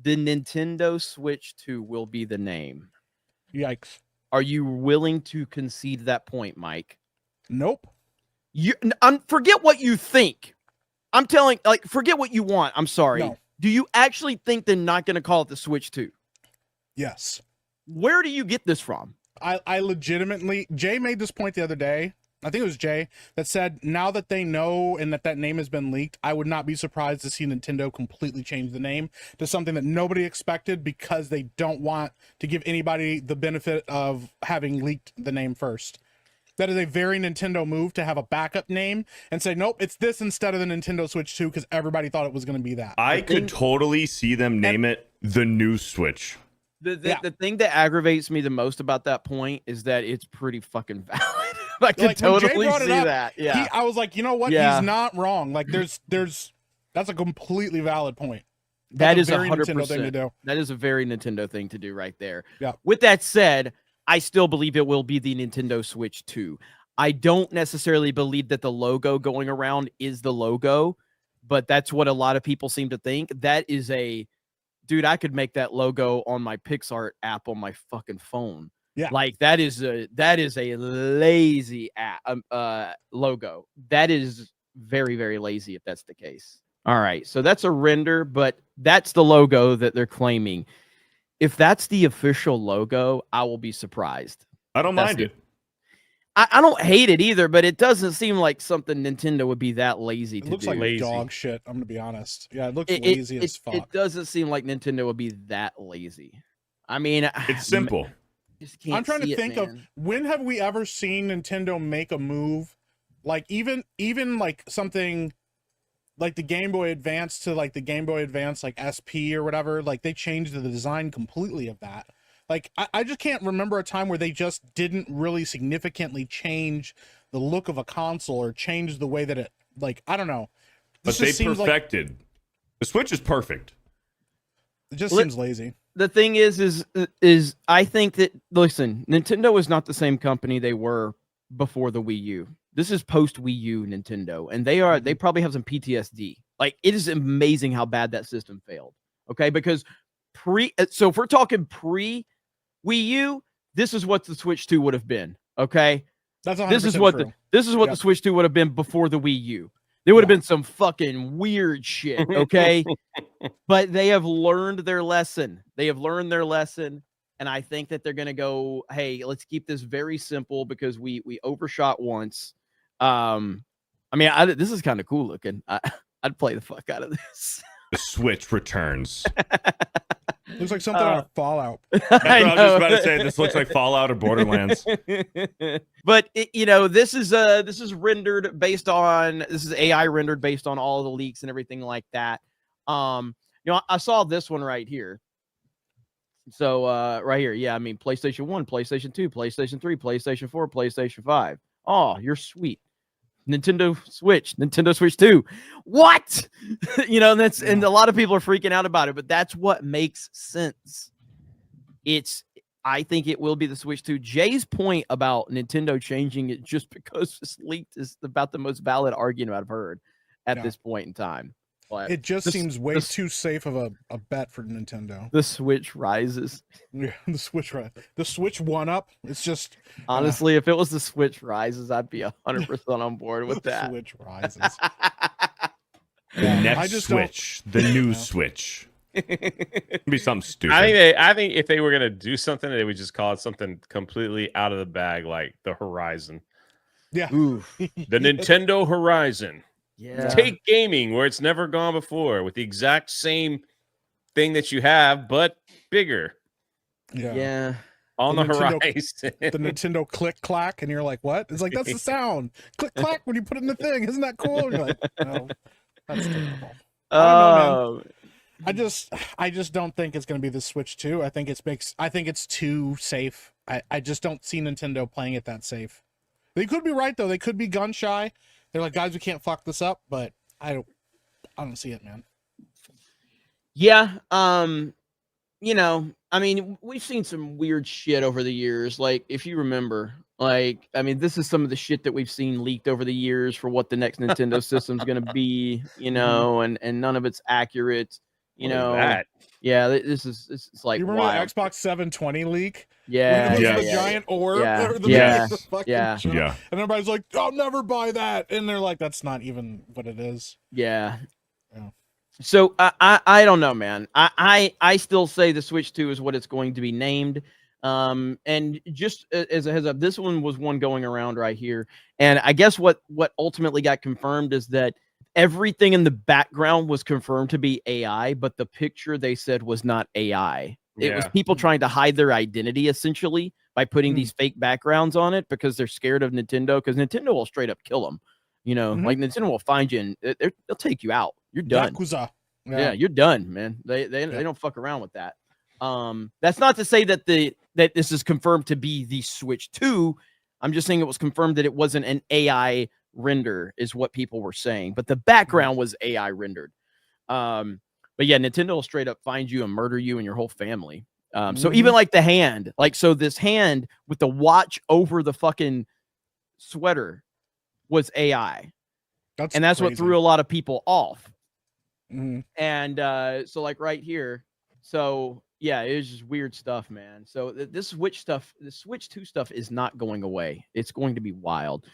The Nintendo Switch 2 will be the name. Yikes. Are you willing to concede that point, Mike? Nope. Forget what you think. I'm telling, like, forget what you want. I'm sorry. No. Do you actually think they're not going to call it the Switch 2? Yes. Where do you get this from? I legitimately, Jay made this point the other day. I think it was Jay that said, now that they know and that name has been leaked, I would not be surprised to see Nintendo completely change the name to something that nobody expected because they don't want to give anybody the benefit of having leaked the name first. That is a very Nintendo move to have a backup name and say, nope, it's this instead of the Nintendo Switch 2 because everybody thought it was going to be that. I could totally see them name it the new Switch. The thing that aggravates me the most about that point is that it's pretty fucking valid. I can totally see that. Yeah, I was like, you know what? Yeah. He's not wrong. Like, that's a completely valid point. That is 100% thing to do. That is a very Nintendo thing to do right there. Yeah. With that said, I still believe it will be the Nintendo Switch 2. I don't necessarily believe that the logo going around is the logo, but that's what a lot of people seem to think. That is dude, I could make that logo on my PixArt app on my fucking phone. Yeah. Like that is a lazy logo. That is very, very lazy if that's the case. All right. So that's a render, but that's the logo that they're claiming. If that's the official logo, I will be surprised. I don't mind it. I don't hate it either, but it doesn't seem like something Nintendo would be that lazy to do. It looks like lazy. Dog shit, I'm going to be honest. Yeah, it looks lazy as fuck. It doesn't seem like Nintendo would be that lazy. I mean... It's simple. I'm trying to think of, when have we ever seen Nintendo make a move? Like, even like something... like the Game Boy Advance to like the Game Boy Advance like SP or whatever, like they changed the design completely of that. Like I just can't remember a time where they just didn't really significantly change the look of a console or change the way that it, like, I don't know. But they perfected. Like, the Switch is perfect. It just seems lazy. The thing is I think that, listen, Nintendo is not the same company they were before the Wii U. This is post-Wii U Nintendo, and they probably have some PTSD. Like, it is amazing how bad that system failed. Okay, because so if we're talking pre-Wii U, this is what the Switch 2 would have been. Okay, that's 100% this is what true. The Switch 2 would have been before the Wii U. There would have been some fucking weird shit. Okay, but they have learned their lesson. And I think that they're gonna go, hey, let's keep this very simple because we overshot once. I mean, this is kind of cool looking. I'd play the fuck out of this. The Switch returns. Looks like something out of Fallout. That's what I was just about to say. This looks like Fallout or Borderlands. But this is rendered based on, this is AI rendered based on all the leaks and everything like that. I saw this one right here. So right here, yeah, I mean, PlayStation 1, PlayStation 2, PlayStation 3, PlayStation 4, PlayStation 5. Oh, you're sweet. Nintendo Switch 2. What? And a lot of people are freaking out about it, but that's what makes sense. I think it will be the Switch 2. Jay's point about Nintendo changing it just because it's leaked is about the most valid argument I've heard at this point in time. But it just seems way too safe of a bet for Nintendo. The Switch rises. Yeah, the Switch rises. The Switch 1-up. It's just honestly, if it was the Switch rises, I'd be 100% on board with that. Switch rises. The next Switch, the new Switch. It'd be something stupid. I think if they were gonna do something, they would just call it something completely out of the bag, like the Horizon. Yeah. The Nintendo Horizon. Yeah. Take gaming where it's never gone before with the exact same thing that you have, but bigger. Yeah. On the horizon. The Nintendo click clack, and you're like, what? It's like, that's the sound. Click clack when you put it in the thing. Isn't that cool? And you're like, no, that's terrible. I don't know, man. I just don't think it's gonna be the Switch 2. I think it's too safe. I just don't see Nintendo playing it that safe. They could be right though. They could be gun shy. They're like, guys, we can't fuck this up, but I don't see it, man. Yeah. I mean, we've seen some weird shit over the years. Like, if you remember, like, I mean, this is some of the shit that we've seen leaked over the years for what the next Nintendo system's going to be, and none of it's accurate. You What is know, that? yeah, this is like You remember wild. the Xbox 720 leak? Yeah, When it was yeah, the yeah, giant orb yeah, or the, yeah, the fucking yeah. chip. Yeah. And everybody's like, I'll never buy that. And they're like, that's not even what it is. yeah. Yeah. So I don't know, man. I still say the Switch 2 is what it's going to be named. And just as a heads up, this one was one going around right here. And I guess what ultimately got confirmed is that everything in the background was confirmed to be AI, but the picture they said was not AI. It was Yeah. people trying to hide their identity essentially by putting Mm. these fake backgrounds on it because they're scared of Nintendo, because Nintendo will straight up kill them. You know, Mhm. like Nintendo will find you and they'll take you out. You're done. Yakuza. Yeah, you're done, man. They don't fuck around with that. That's not to say that that this is confirmed to be the Switch 2. I'm just saying it was confirmed that it wasn't an AI render, is what people were saying. But the background was AI rendered. But yeah, Nintendo will straight up find you and murder you and your whole family. So even like the hand, like so this hand with the watch over the fucking sweater was AI. And that's what crazy. threw a lot of people off. Mhm. And so like right here, so yeah, it was just weird stuff, man. So this Switch stuff, the Switch 2 stuff is not going away. It's going to be wild.